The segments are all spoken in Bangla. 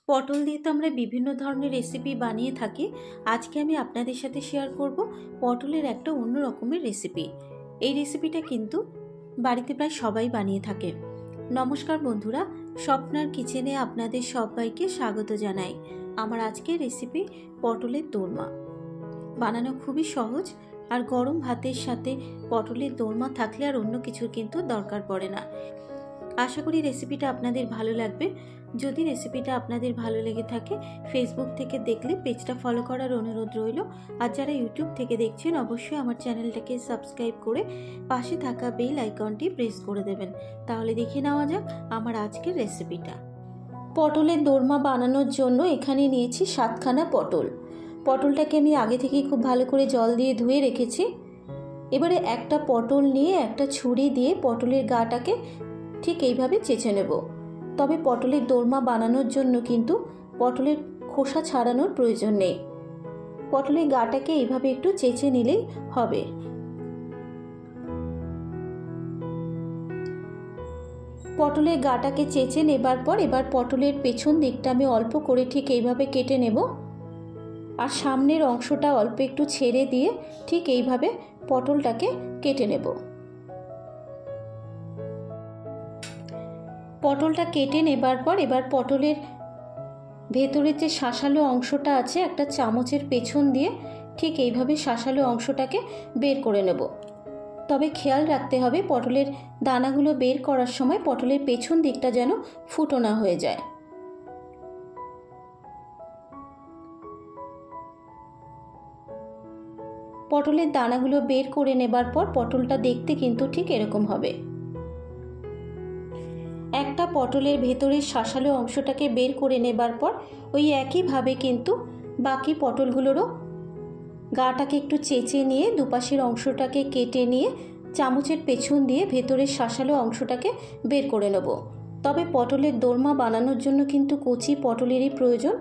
পটল দিয়ে তো আমরা বিভিন্ন ধরনের রেসিপি বানিয়ে থাকি। আজকে আমি আপনাদের সাথে শেয়ার করব পটলের একটা অন্য রকমের রেসিপি। এই রেসিপিটা কিন্তু বাড়িতে প্রায় সবাই বানিয়ে থাকে। নমস্কার বন্ধুরা, স্বপ্নার কিচেনে আপনাদের সবাইকে স্বাগত জানাই। আমার আজকের রেসিপি পটলের দোরমা। বানানো খুবই সহজ, আর গরম ভাতের সাথে পটলের দোরমা থাকলে আর অন্য কিছুর কিন্তু দরকার পড়ে না। আশা করি রেসিপিটা আপনাদের ভালো লাগবে। যদি রেসিপিটা আপনাদের ভালো লেগে থাকে, ফেসবুক থেকে দেখলে পেজটা ফলো করার অনুরোধ রইল। আর যারা ইউটিউব থেকে দেখছেন, অবশ্যই আমার চ্যানেলটাকে সাবস্ক্রাইব করে পাশে থাকা বেল আইকনটি প্রেস করে দেবেন। তাহলে দেখে নেওয়া যাক আমার আজকের রেসিপিটা। পটলের দোরমা বানানোর জন্য এখানে নিয়েছি 7খানা পটল। পটলটাকে আমি আগে থেকেই খুব ভালো করে জল দিয়ে ধুয়ে রেখেছি। এবারে একটা পটল নিয়ে একটা ছুরি দিয়ে পটলের গাটাকে ঠিক এইভাবে চেঁচে নেব। তবে পটলের দোরমা বানানোর জন্য কিন্তু পটলের খোসা ছাড়ানোর প্রয়োজন নেই। পটলের গাটাকে এইভাবে একটু চেঁচে নিলেই হবে। পটলের গাটাকে চেঁচে নেবার পর এবার পটলের পেছন দিকটা আমি অল্প করে ঠিক এইভাবে কেটে নেব। আর সামনের অংশটা অল্প একটু ছেড়ে দিয়ে ঠিক এইভাবে পটলটাকে কেটে নেব। পটলটা কেটে নেবার পর এবার পটলের ভেতরের যে শাঁসালো অংশটা আছে, একটা চামচের পেছন দিয়ে ঠিক এইভাবে শাঁসালো অংশটাকে বের করে নেব। তবে খেয়াল রাখতে হবে পটলের দানাগুলো বের করার সময় পটলের পেছন দিকটা যেন ফুটো না হয়ে যায়। পটলের দানাগুলো বের করে নেবার পর পটলটা দেখতে কিন্তু ঠিক এরকম হবে। একটা পটলের ভেতরের শাঁসালো অংশটাকে বের করে নেবার পর ওই একইভাবে কিন্তু বাকি পটলগুলোরও গাটাকে একটু চেঁচে নিয়ে দুপাশের অংশটাকে কেটে নিয়ে চামচের পেছন দিয়ে ভেতরের শাঁসালো অংশটাকে বের করে নেব। তবে পটলের দোরমা বানানোর জন্য কিন্তু কচি পটলেরই প্রয়োজন।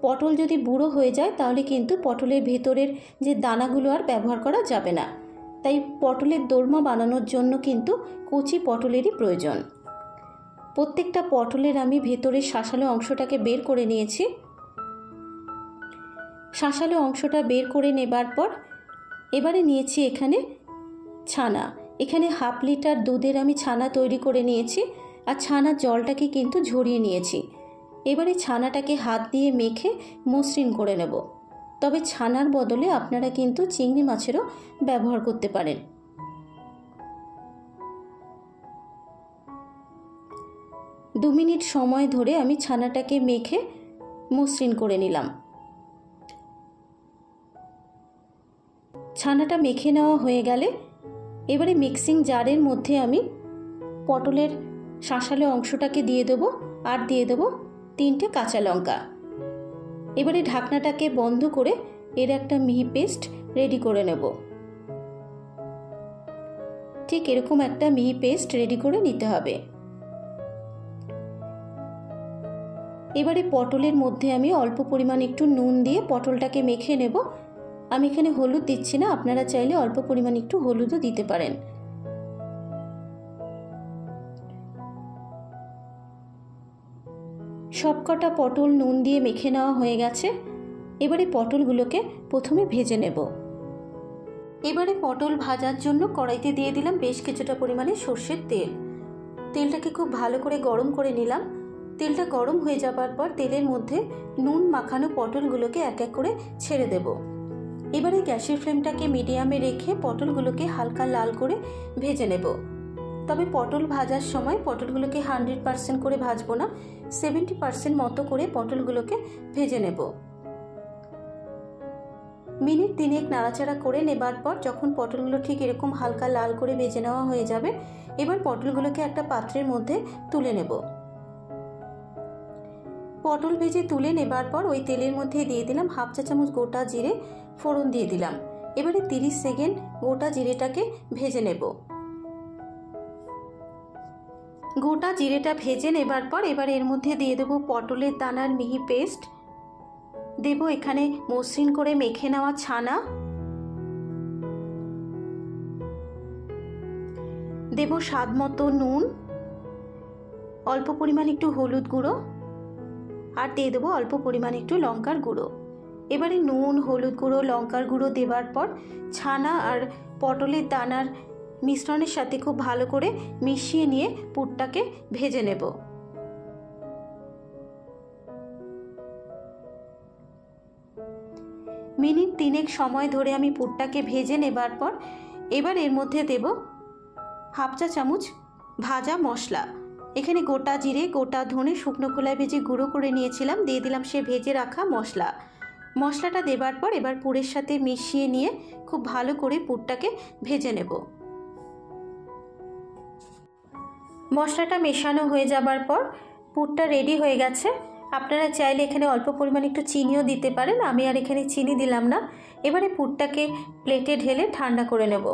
পটল যদি বুড়ো হয়ে যায় তাহলে কিন্তু পটলের ভেতরের যে দানাগুলো আর ব্যবহার করা যাবে না। তাই পটলের দোরমা বানানোর জন্য কিন্তু কচি পটলেরই প্রয়োজন। প্রত্যেকটা পটলের আমি ভেতরের শাঁসালো অংশটাকে বের করে নিয়েছি। শাঁসালো অংশটা বের করে নেবার পর এবারে নিয়েছি এখানে ছানা। এখানে 1/2 লিটার দুধের আমি ছানা তৈরি করে নিয়েছি, আর ছানার জলটাকে কিন্তু ঝরিয়ে নিয়েছি। এবারে ছানাটাকে হাত দিয়ে মেখে মসৃণ করে নেব। তবে ছানার বদলে আপনারা কিন্তু চিংড়ি মাছেরও ব্যবহার করতে পারেন। 2 মিনিট সময় ধরে আমি ছানাটাকে মেখে মসৃণ করে নিলাম। ছানাটা মেখে নেওয়া হয়ে গেলে এবারে মিক্সিং জারের মধ্যে আমি পটলের শাঁসালো অংশটাকে দিয়ে দেবো, আর দিয়ে দেবো 3টে কাঁচা লঙ্কা। এবারে ঢাকনাটাকে বন্ধ করে এর একটা মিহি পেস্ট রেডি করে নেব। ঠিক এরকম একটা মিহি পেস্ট রেডি করে নিতে হবে। এবারে পটলের মধ্যে আমি অল্প পরিমাণ একটু নুন দিয়ে পটলটাকে মেখে নেব। আমি এখানে হলুদ দিচ্ছি না, আপনারা চাইলে অল্প পরিমাণ একটু হলুদও দিতে পারেন। সবকটা পটল নুন দিয়ে মেখে নেওয়া হয়ে গেছে। এবারে পটলগুলোকে প্রথমে ভেজে নেব। এবারে পটল ভাজার জন্য কড়াইতে দিয়ে দিলাম বেশ কিছুটা পরিমাণে সর্ষের তেল। তেলটাকে খুব ভালো করে গরম করে নিলাম। তেলটা গরম হয়ে যাবার পর তেলের মধ্যে নুন মাখানো পটলগুলোকে এক এক করে ছেড়ে দেব। এবারে গ্যাসের ফ্লেমটাকে মিডিয়ামে রেখে পটলগুলোকে হালকা লাল করে ভেজে নেব। তবে পটল ভাজার সময় পটলগুলোকে 100% করে ভাজবো না, 70% মতো করে পটলগুলোকে ভেজে নেব। মিনিট 3 নাড়াচাড়া করে নেবার পর যখন পটলগুলো ঠিক এরকম হালকা লাল করে ভেজে নেওয়া হয়ে যাবে, এবার পটলগুলোকে একটা পাত্রের মধ্যে তুলে নেব। পটল ভেজে তুলে নেবার পর ওই তেলের মধ্যে দিয়ে দিলাম 1/2 চা চামচ গোটা জিরে ফোড়ন দিয়ে দিলাম। এবারে 30 সেকেন্ড গোটা জিরেটাকে ভেজে নেব। গোটা জিরেটা ভেজে নেবার পর এবার এর মধ্যে দিয়ে দেবো পটলের দানার মিহি পেস্ট, দেব এখানে মসৃণ করে মেখে নেওয়া ছানা, দেব স্বাদ মতো নুন, অল্প পরিমাণ একটু হলুদ গুঁড়ো, আর দিয়ে দেবো অল্প পরিমাণে একটু লঙ্কার গুঁড়ো। এবারে নুন, হলুদ গুঁড়ো, লঙ্কার গুঁড়ো দেওয়ার পর ছানা আর পটলের দানার মিশ্রণের সাথে খুব ভালো করে মিশিয়ে নিয়ে পুরটাকে ভেজে নেব। মিনিট 3 সময় ধরে আমি পুরটাকে ভেজে নেবার পর এবার এর মধ্যে দেব হাফ চা চামচ ভাজা মশলা। এখানে গোটা জিরে, গোটা ধনে শুকনো খোলায় ভেজে গুঁড়ো করে নিয়েছিলাম, দিয়ে দিলাম সে ভেজে রাখা মশলা। মশলাটা দেবার পর এবার পুরের সাথে মিশিয়ে নিয়ে খুব ভালো করে পুরটাকে ভেজে নেব। মশলাটা মেশানো হয়ে যাবার পর পুরটা রেডি হয়ে গেছে। আপনারা চাইলে এখানে অল্প পরিমাণে একটু চিনিও দিতে পারেন, আমি আর এখানে চিনি দিলাম না। এবারে পুরটাকে প্লেটে ঢেলে ঠান্ডা করে নেব।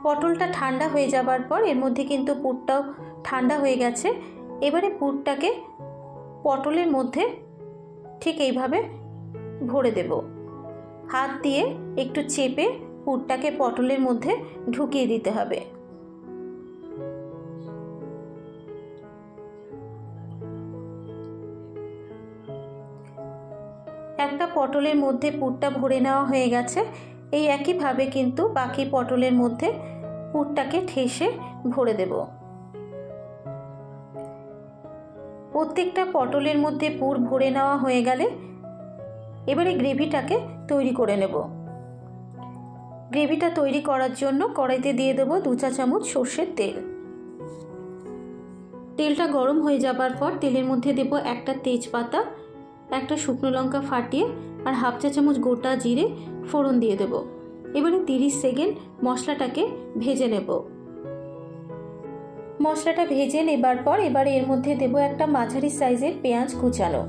পটলটা ঠান্ডা হয়ে যাবার পর এর মধ্যে কিন্তু পুরটাও ঠান্ডা হয়ে গেছে। এবারে পুরটাকে পটলের মধ্যে ঠিক এইভাবে ভরে দেব। হাত দিয়ে একটু চেপে পুরটাকে পটলের মধ্যে ঢুকিয়ে দিতে হবে। একটা পটলের মধ্যে পুরটা ভরে নেওয়া হয়ে গেছে। এই একইভাবে কিন্তু বাকি পটলের মধ্যে পুরটাকে ঠেসে ভরে দেব। প্রত্যেকটা পটলের মধ্যে পুর ভরে নেওয়া হয়ে গেলে এবারে গ্রেভিটাকে তৈরি করে নেব। গ্রেভিটা তৈরি করার জন্য কড়াইতে দিয়ে দেবো 2 চা চামচ সর্ষের তেল। তেলটা গরম হয়ে যাবার পর তেলের মধ্যে দেব একটা তেজপাতা, একটা শুকনো লঙ্কা ফাটিয়ে আর হাফ চা চামচ গোটা জিরে ফোড়ন দিয়ে দেব। এবারে 30 সেকেন্ড মশলাটাকে ভেজে নেব। মশলাটা ভেজে নেবার পর এবারে এর মধ্যে দেব একটা মাঝারি সাইজের পেঁয়াজ কুচানো।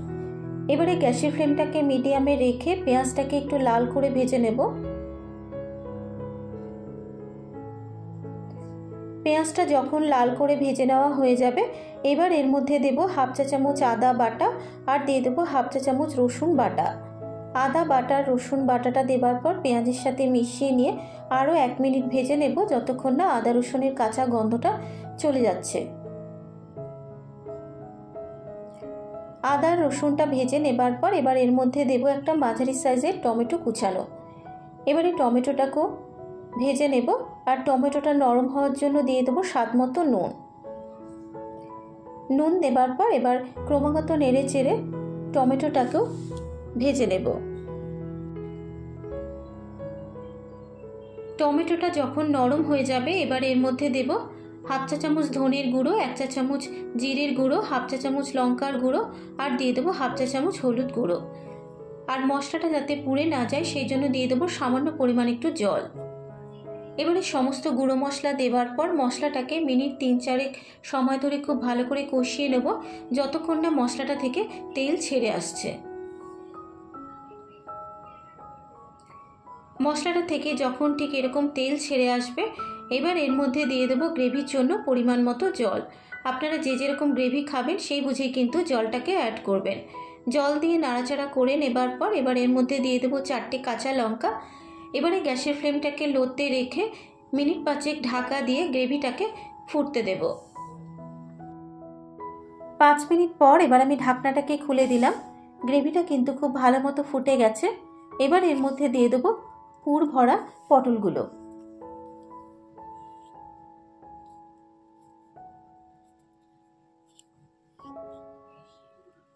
এবারে গ্যাসের ফ্লেমটাকে মিডিয়ামে রেখে পেঁয়াজটাকে একটু লাল করে ভেজে নেব। পেঁয়াজটা যখন লাল করে ভেজে নেওয়া হয়ে যাবে এবার এর মধ্যে দেব হাফ চা চামচ আদা বাটা আর দিয়ে দেবো হাফ চা চামচ রসুন বাটা। আদা বাটা রসুন বাটাটা দেবার পর পেঁয়াজের সাথে মিশিয়ে নিয়ে আরও 1 মিনিট ভেজে নেব, যতক্ষণ না আদা রসুনের কাঁচা গন্ধটা চলে যাচ্ছে। আদা রসুনটা ভেজে নেবার পর এবার এর মধ্যে দেব একটা মাঝারি সাইজের টমেটো কুচানো। এবারে টমেটোটাকেও ভেজে নেব আর টমেটোটা নরম হওয়ার জন্য দিয়ে দেবো স্বাদ মতো নুন। নুন দেবার পর এবার ক্রমাগত নেড়ে চেড়ে টমেটোটাকেও ভেজে নেব। টমেটোটা যখন নরম হয়ে যাবে এবার এর মধ্যে দেব হাফ চা চামচ ধনের গুঁড়ো, 1 চা চামচ জিরের গুঁড়ো, হাফ চা চামচ লঙ্কার গুঁড়ো আর দিয়ে দেবো হাফ চা চামচ হলুদ গুঁড়ো। আর মশলাটা যাতে পুড়ে না যায় সেই জন্য দিয়ে দেবো সামান্য পরিমাণ একটু জল। এবারে সমস্ত গুঁড়ো মশলা দেওয়ার পর মশলাটাকে মিনিট 3-4 সময় ধরে খুব ভালো করে কষিয়ে নেব, যতক্ষণ না মশলাটা থেকে তেল ছেড়ে আসছে। মশলাটা থেকে যখন ঠিক এরকম তেল ছেড়ে আসবে এবার এর মধ্যে দিয়ে দেবো গ্রেভির জন্য পরিমাণ মতো জল। আপনারা যে যেরকম গ্রেভি খাবেন সেই বুঝেই কিন্তু জলটাকে অ্যাড করবেন। জল দিয়ে নাড়াচাড়া করে নেবার পর এবার এর মধ্যে দিয়ে দেবো 4টে কাঁচা লঙ্কা। এবারে গ্যাসের ফ্লেমটাকে লোতে রেখে মিনিট 5 ঢাকা দিয়ে গ্রেভিটাকে ফুটতে দেব। 5 মিনিট পর এবার আমি ঢাকনাটাকে খুলে দিলাম। গ্রেভিটা কিন্তু খুব ভালো মতো ফুটে গেছে। এবার এর মধ্যে দিয়ে দেবো পুর ভরা পটলগুলো।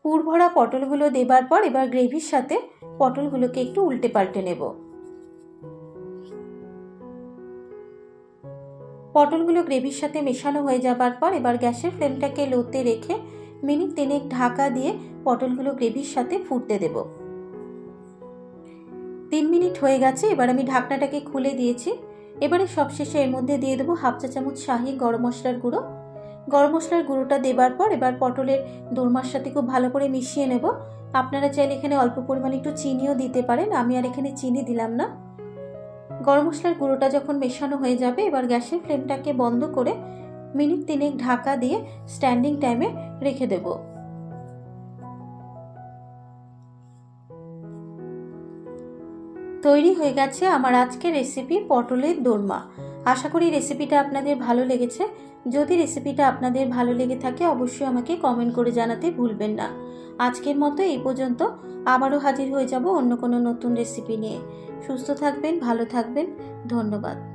পুর ভরা পটলগুলো দেবার পর এবার গ্রেভির সাথে পটলগুলোকে একটু উল্টে পাল্টে নেব। পটলগুলো গ্রেভির সাথে মেশানো হয়ে যাবার পর এবার গ্যাসের ফ্লেমটাকে লোতে রেখে মিনিট 3 ঢাকা দিয়ে পটলগুলো গ্রেভির সাথে ফুটতে দেব। 3 মিনিট হয়ে গেছে, এবার আমি ঢাকনাটাকে খুলে দিয়েছি। এবারে সবশেষে এর মধ্যে দিয়ে দেবো হাফ চা চামচ শাহি গরম মশলার গুঁড়ো। গরম মশলার গুঁড়োটা দেবার পর এবার পটলের দোরমার সাথে খুব ভালো করে মিশিয়ে নেব। আপনারা চাইলে এখানে অল্প পরিমাণে একটু চিনিও দিতে পারেন, আমি আর এখানে চিনি দিলাম না। গরম মশলার গুঁড়োটা যখন মেশানো হয়ে যাবে এবার গ্যাসের ফ্লেমটাকে বন্ধ করে মিনিট 3 ঢাকা দিয়ে স্ট্যান্ডিং টাইমে রেখে দেব। তৈরি হয়ে গেছে আমার আজকের রেসিপি পটলের দোরমা। আশা করি রেসিপিটা আপনাদের ভালো লেগেছে। যদি রেসিপিটা আপনাদের ভালো লেগে থাকে অবশ্যই আমাকে কমেন্ট করে জানাতে ভুলবেন না। আজকের মতো এই পর্যন্ত। আবারও হাজির হয়ে যাব অন্য কোনো নতুন রেসিপি নিয়ে। সুস্থ থাকবেন, ভালো থাকবেন। ধন্যবাদ।